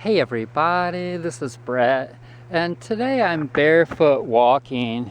Hey everybody, this is Brett, and today I'm barefoot walking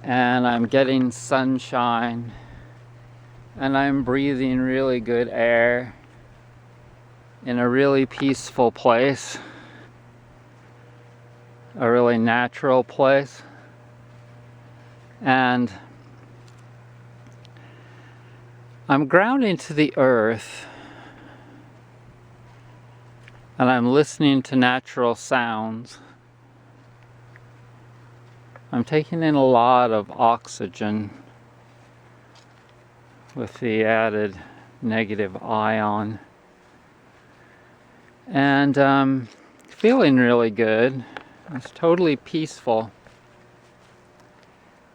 and I'm getting sunshine and I'm breathing really good air in a really peaceful place, a really natural place. And I'm grounding to the earth and I'm listening to natural sounds. I'm taking in a lot of oxygen with the added negative ion. And feeling really good. It's totally peaceful.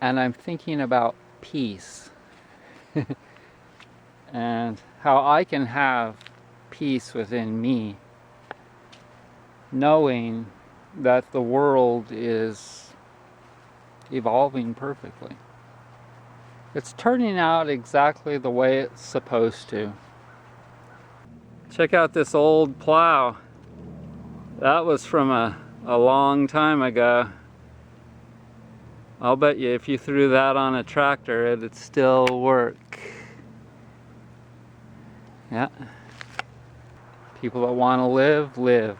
And I'm thinking about peace. And how I can have peace within me, knowing that the world is evolving perfectly. It's turning out exactly the way it's supposed to. Check out this old plow. That was from a long time ago. I'll bet you if you threw that on a tractor, it'd still work. Yeah. People that want to live, live.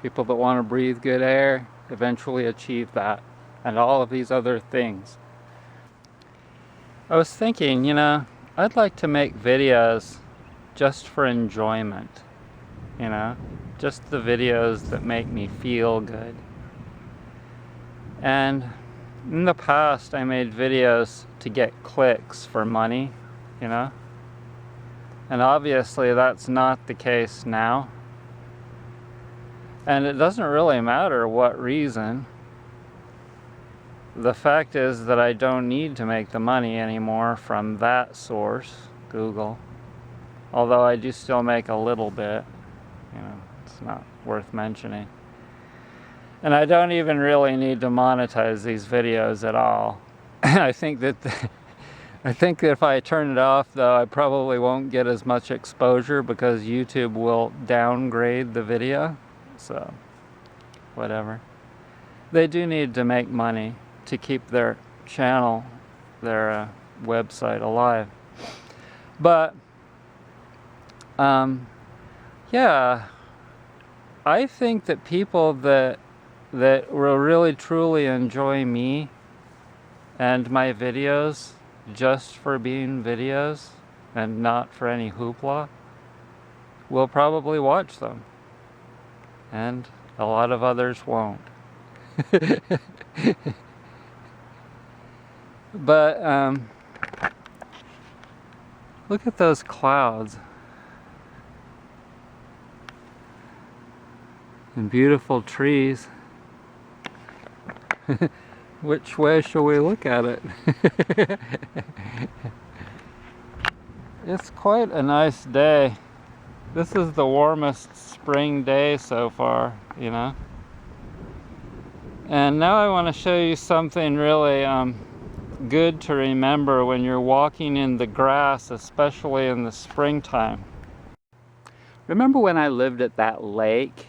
People that want to breathe good air eventually achieve that, and all of these other things. I was thinking, I'd like to make videos just for enjoyment, just the videos that make me feel good. And in the past I made videos to get clicks for money, and obviously that's not the case now. And it doesn't really matter what reason. The fact is that I don't need to make the money anymore from that source, Google. Although I do still make a little bit. It's not worth mentioning. And I don't even really need to monetize these videos at all. I think that if I turn it off, though, I probably won't get as much exposure because YouTube will downgrade the video. So, whatever. They do need to make money to keep their channel, their website alive. But, yeah, I think that people that will really truly enjoy me and my videos just for being videos and not for any hoopla will probably watch them. And a lot of others won't. But look at those clouds and beautiful trees. Which way shall we look at it? It's quite a nice day. This is the warmest spring day so far, And now I want to show you something really good to remember when you're walking in the grass, especially in the springtime. Remember when I lived at that lake?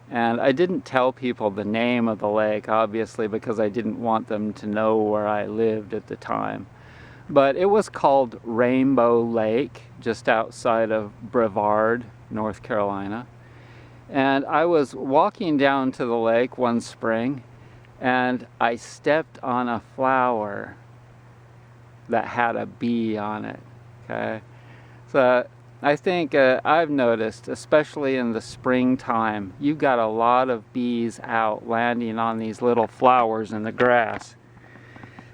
And I didn't tell people the name of the lake, obviously, because I didn't want them to know where I lived at the time. But it was called Rainbow Lake, just outside of Brevard, North Carolina. And I was walking down to the lake one spring, and I stepped on a flower that had a bee on it, okay? So I think I've noticed, especially in the springtime, you've got a lot of bees out landing on these little flowers in the grass.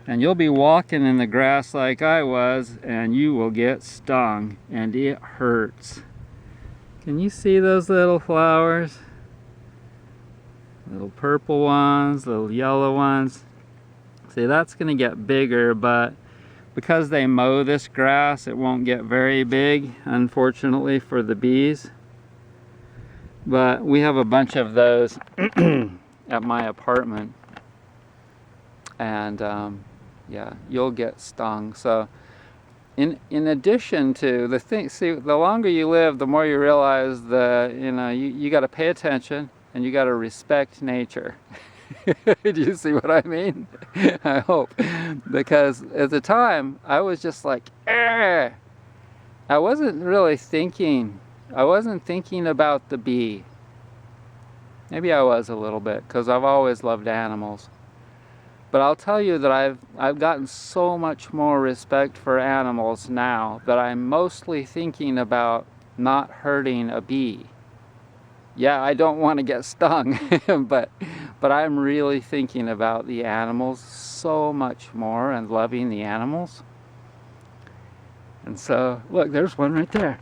And you'll be walking in the grass like I was, and you will get stung, and it hurts. Can you see those little flowers? Little purple ones, little yellow ones. See, that's going to get bigger, but because they mow this grass, it won't get very big, unfortunately, for the bees. But we have a bunch of those at my apartment. And yeah, you'll get stung. So in addition to the thing, see, the longer you live, the more you realize that, you know, you got to pay attention and you got to respect nature. Do you see what I mean? I hope. Because at the time, I was just like, I wasn't really thinking. I wasn't thinking about the bee. Maybe I was a little bit, because I've always loved animals. But I'll tell you that I've gotten so much more respect for animals now that I'm mostly thinking about not hurting a bee. Yeah, I don't want to get stung, but I'm really thinking about the animals so much more and loving the animals. And so, look, there's one right there.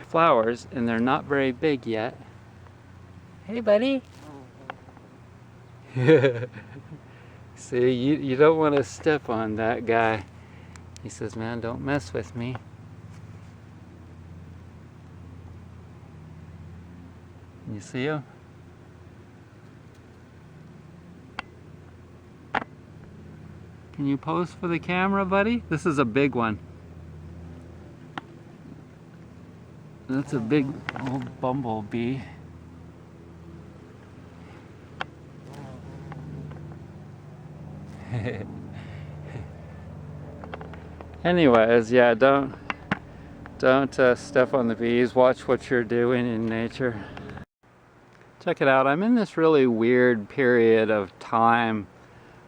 Flowers, and they're not very big yet. Hey, buddy. See, you don't want to step on that guy. He says, man, don't mess with me. You see him? Can you pose for the camera, buddy? This is a big one. That's a big old bumblebee. Anyways, yeah, don't step on the bees. Watch what you're doing in nature. Check it out. I'm in this really weird period of time,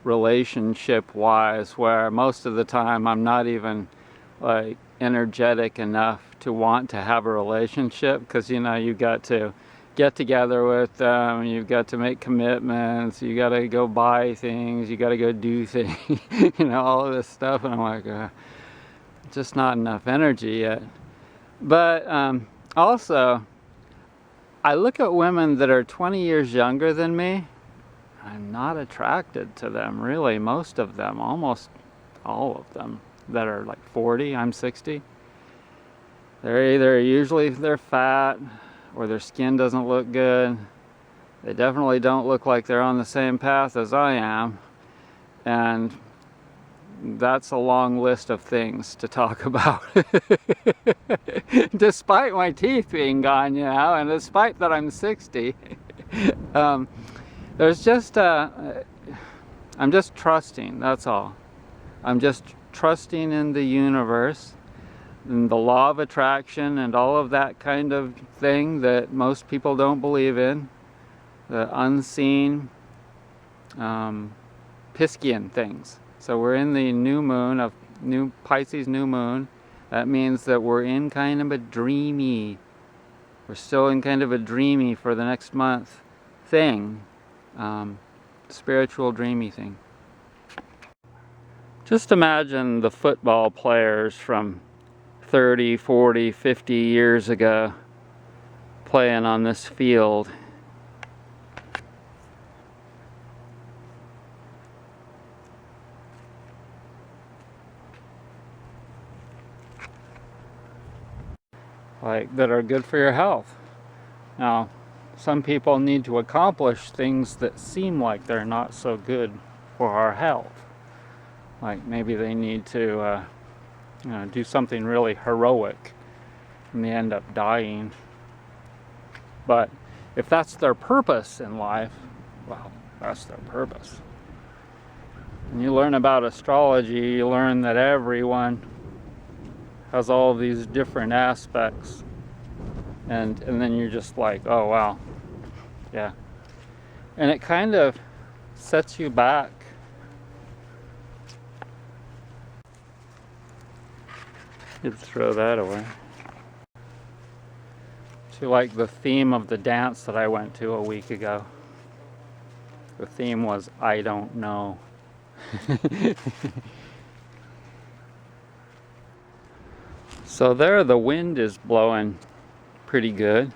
relationship-wise, where most of the time I'm not even like energetic enough to want to have a relationship, because, you know, you've got to get together with them, you've got to make commitments, you got to go buy things, you got to go do things, you know, all of this stuff, and I'm like, just not enough energy yet. But also, I look at women that are 20 years younger than me. I'm not attracted to them, really. Most of them, almost all of them, that are like 40, I'm 60. Usually they're fat, or their skin doesn't look good. They definitely don't look like they're on the same path as I am. And that's a long list of things to talk about. Despite my teeth being gone, you know, and despite that I'm 60, there's just, I'm just trusting, that's all. I'm just trusting in the universe and the law of attraction and all of that kind of thing that most people don't believe in. The unseen, Piscean things. So we're in the new moon of Pisces new moon. That means that we're in kind of a dreamy, we're still in kind of a dreamy for the next month thing. Spiritual dreamy thing. Just imagine the football players from 30, 40, 50 years ago playing on this field. Like, that are good for your health. Now, some people need to accomplish things that seem like they're not so good for our health. Like maybe they need to do something really heroic and they end up dying. But if that's their purpose in life, well, that's their purpose. When you learn about astrology, you learn that everyone has all these different aspects, and then you're just like, oh wow, yeah. And it kind of sets you back. You'd throw that away. To like the theme of the dance that I went to a week ago. The theme was, I don't know. So there the wind is blowing pretty good,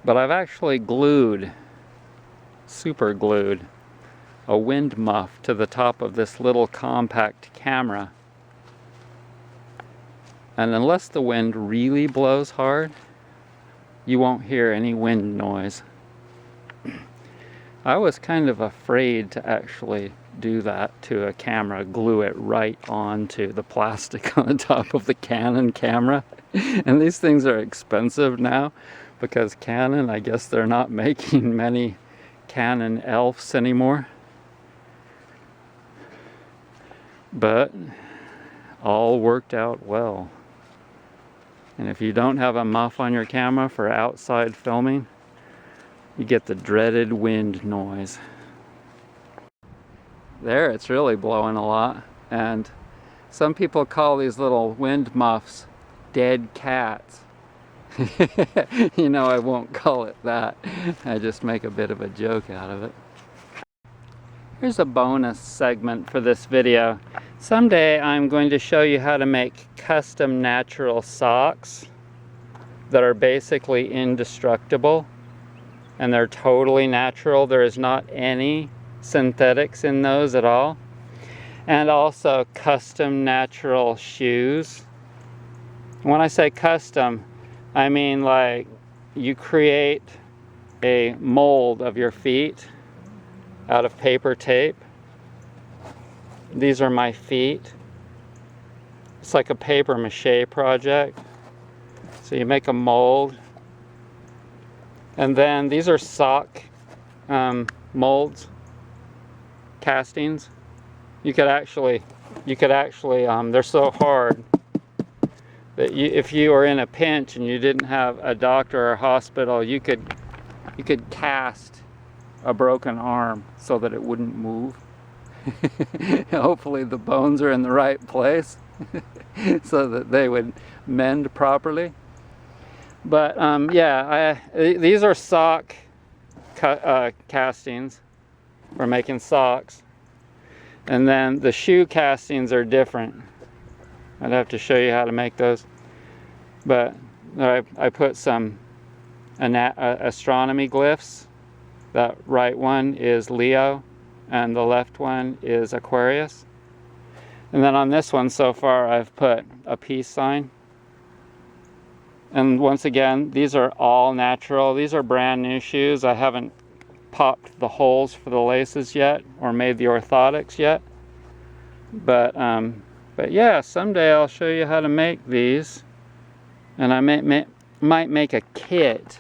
but I've actually glued, super glued, a wind muff to the top of this little compact camera. And unless the wind really blows hard, you won't hear any wind noise. I was kind of afraid to actually do that to a camera, glue it right onto the plastic on top of the Canon camera. And these things are expensive now because Canon, I guess they're not making many Canon ELPHs anymore. But all worked out well. And if you don't have a muff on your camera for outside filming, you get the dreaded wind noise. There, it's really blowing a lot. And some people call these little wind muffs dead cats. You know, I won't call it that. I just make a bit of a joke out of it. Here's a bonus segment for this video. Someday I'm going to show you how to make custom natural socks that are basically indestructible, and they're totally natural. There is not any synthetics in those at all. And also custom natural shoes. When I say custom, I mean like you create a mold of your feet out of paper tape. These are my feet. It's like a paper mache project. So you make a mold, and then these are sock molds, castings. You could actually, they're so hard that if you were in a pinch and you didn't have a doctor or a hospital, you could cast a broken arm so that it wouldn't move. Hopefully the bones are in the right place so that they would mend properly. But yeah, these are sock castings for making socks. And then the shoe castings are different. I'd have to show you how to make those. But I put some astronomy glyphs. That right one is Leo, and the left one is Aquarius. And then on this one so far I've put a peace sign. And once again, these are all natural. These are brand new shoes. I haven't popped the holes for the laces yet or made the orthotics yet. But yeah, someday I'll show you how to make these. And I might make a kit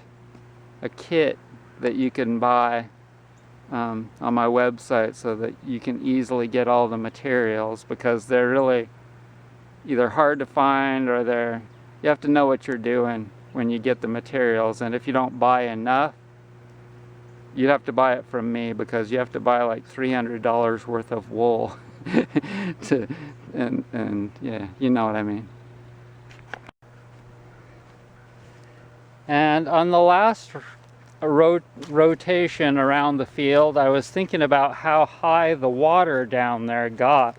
that you can buy on my website so that you can easily get all the materials, because they're really either hard to find or you have to know what you're doing when you get the materials. And if you don't buy enough, you'd have to buy it from me, because you have to buy like $300 worth of wool and yeah, you know what I mean. And on the last rotation around the field, I was thinking about how high the water down there got.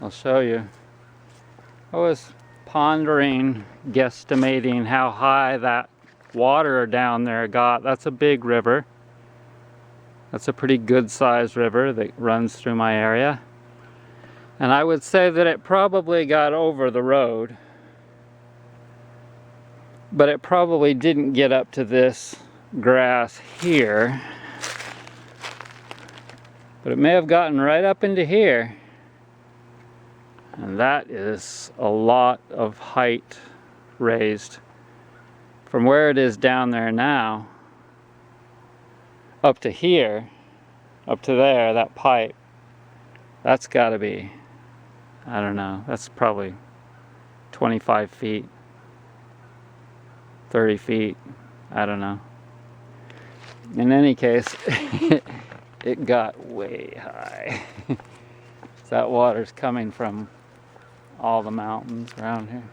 I'll show you. I was pondering, guesstimating how high that water down there got. That's a big river. That's a pretty good sized river that runs through my area. And I would say that it probably got over the road, but it probably didn't get up to this grass here. But it may have gotten right up into here. And that is a lot of height raised from where it is down there now up to here, up to there, that pipe. That's got to be, I don't know, that's probably 25 feet, 30 feet, I don't know. In any case, it got way high. That water's coming from all the mountains around here.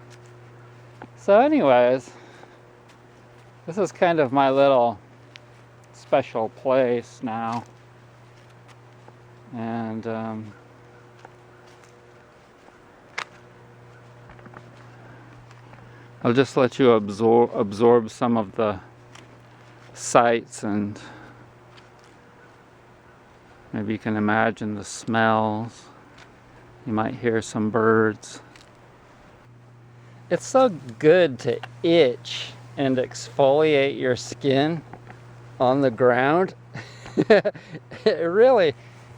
So anyways, this is kind of my little special place now. And I'll just let you absorb some of the sights, and maybe you can imagine the smells. You might hear some birds. It's so good to itch and exfoliate your skin on the ground. It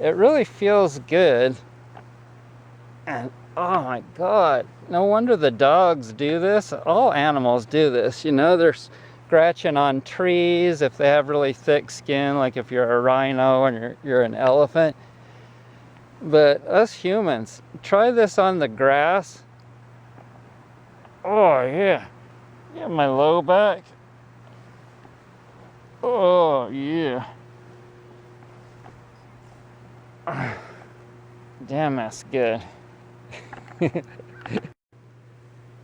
it really feels good. And oh my God, no wonder the dogs do this. All animals do this, you know. They're scratching on trees if they have really thick skin, like if you're a rhino and you're an elephant. But us humans, try this on the grass. Oh yeah, yeah, my low back. Oh yeah. Damn, that's good.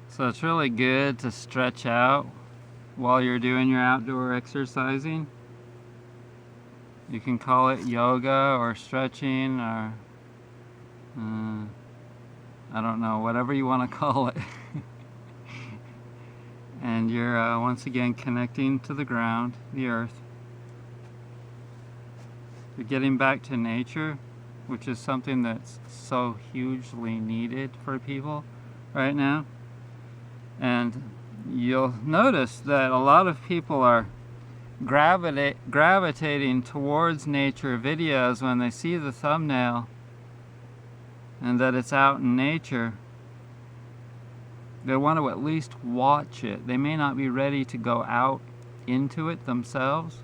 So it's really good to stretch out while you're doing your outdoor exercising. You can call it yoga or stretching or I don't know, whatever you want to call it. And you're once again connecting to the ground, the earth. You're getting back to nature, which is something that's so hugely needed for people right now. And you'll notice that a lot of people are gravitating towards nature videos when they see the thumbnail and that it's out in nature. They want to at least watch it. They may not be ready to go out into it themselves,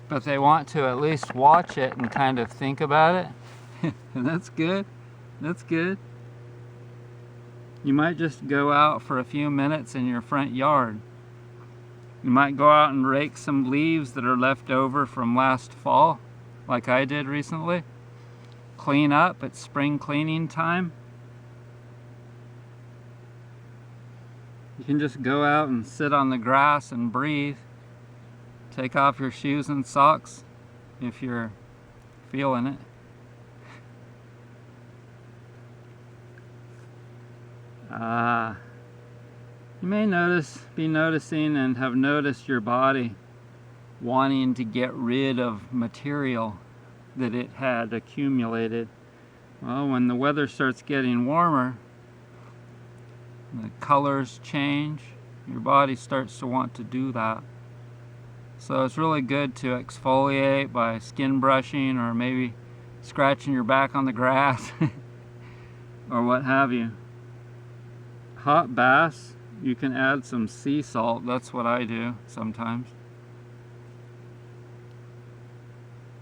but they want to at least watch it and kind of think about it. And that's good. That's good. You might just go out for a few minutes in your front yard. You might go out and rake some leaves that are left over from last fall, like I did recently. Clean up. It's spring cleaning time. You can just go out and sit on the grass and breathe. Take off your shoes and socks if you're feeling it. You may be noticing and have noticed your body wanting to get rid of material that it had accumulated. Well, when the weather starts getting warmer, the colors change, your body starts to want to do that. So it's really good to exfoliate by skin brushing or maybe scratching your back on the grass or what have you. Hot baths, you can add some sea salt. That's what I do sometimes.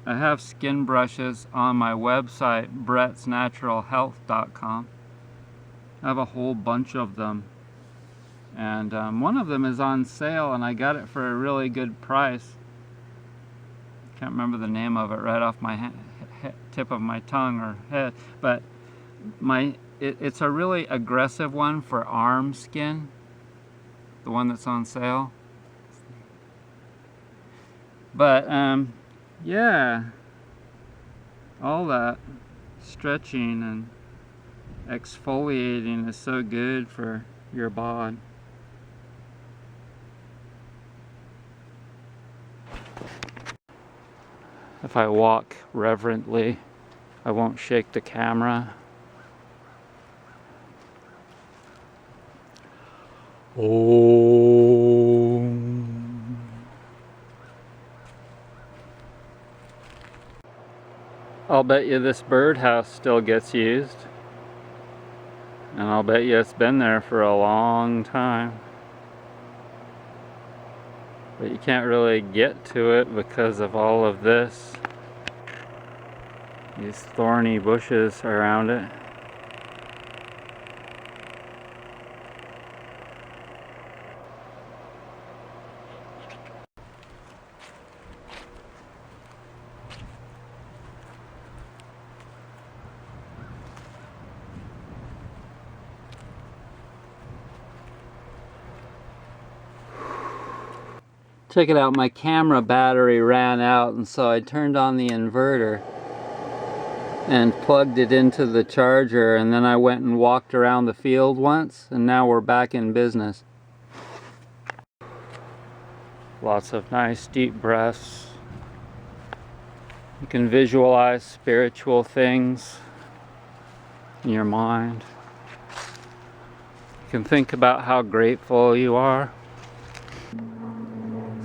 I have skin brushes on my website, brettsnaturalhealth.com. I have a whole bunch of them. And one of them is on sale and I got it for a really good price. Can't remember the name of it right off my tip of my tongue or head. But it's a really aggressive one for arm skin. The one that's on sale. But yeah, all that stretching and exfoliating is so good for your bod. If I walk reverently, I won't shake the camera. Oh. I'll bet you this birdhouse still gets used. And I'll bet you it's been there for a long time. But you can't really get to it because of all of this. These thorny bushes around it. Check it out, my camera battery ran out, and so I turned on the inverter and plugged it into the charger, and then I went and walked around the field once, and now we're back in business. Lots of nice deep breaths. You can visualize spiritual things in your mind. You can think about how grateful you are.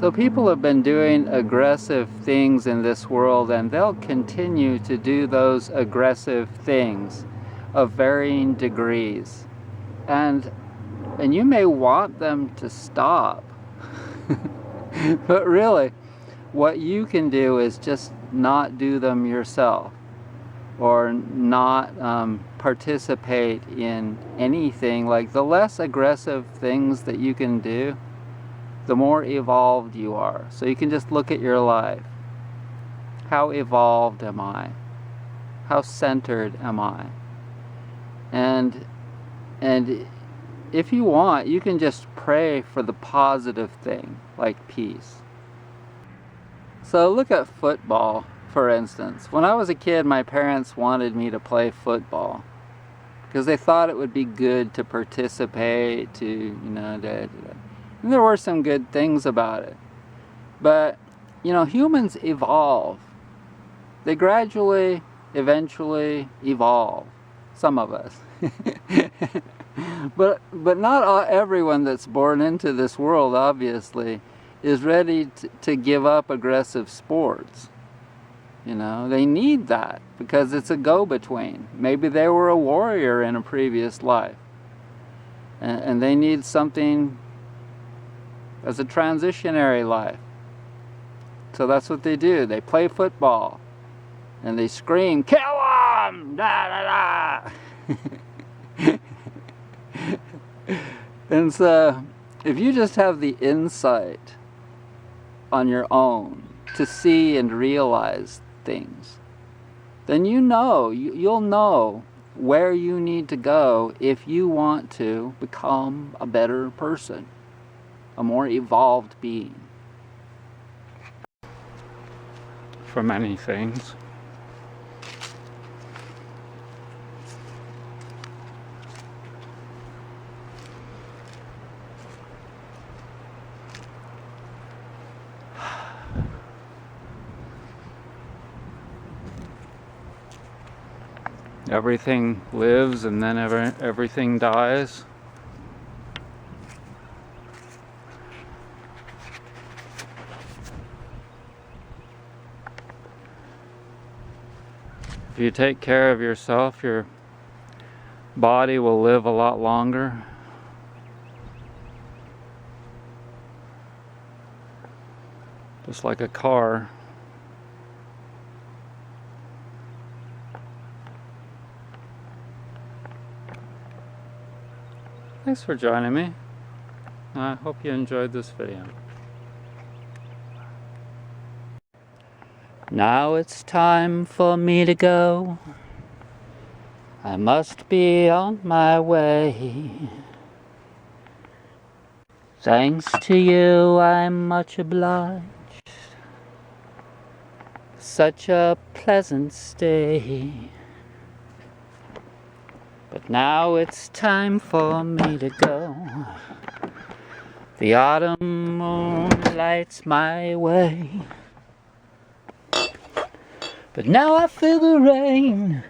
So people have been doing aggressive things in this world, and they'll continue to do those aggressive things of varying degrees. And you may want them to stop. But really, what you can do is just not do them yourself, or not participate in anything. Like, the less aggressive things that you can do, the more evolved you are. So you can just look at your life. How evolved am I? How centered am I? And if you want, you can just pray for the positive thing, like peace. So look at football, for instance. When I was a kid, my parents wanted me to play football because they thought it would be good to participate, to, you know, and there were some good things about it. But, you know, humans evolve. They gradually, eventually evolve. Some of us. But not everyone that's born into this world, obviously, is ready to give up aggressive sports. You know, they need that because it's a go-between. Maybe they were a warrior in a previous life, and they need something as a transitionary life. So that's what they do. They play football, and they scream, "Kill 'em!" Da da da. And so, if you just have the insight on your own to see and realize things, then you'll know where you need to go if you want to become a better person, a more evolved being. For many things. Everything lives and then everything dies. If you take care of yourself, your body will live a lot longer. Just like a car. Thanks for joining me. I hope you enjoyed this video. Now it's time for me to go. I must be on my way. Thanks to you, I'm much obliged. Such a pleasant stay. But now it's time for me to go. The autumn moon lights my way. But now I feel the rain,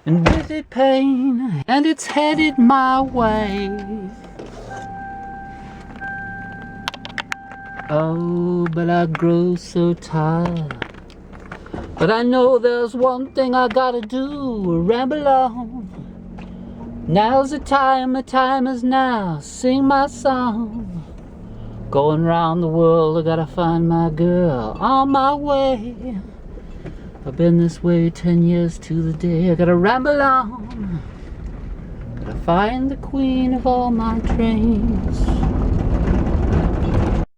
and with it pain, and it's headed my way. Oh, but I grow so tired. But I know there's one thing I gotta do, ramble on. Now's the time is now, sing my song. Going round the world, I gotta find my girl on my way. I've been this way 10 years to the day. I gotta ramble on. Gotta find the queen of all my trains.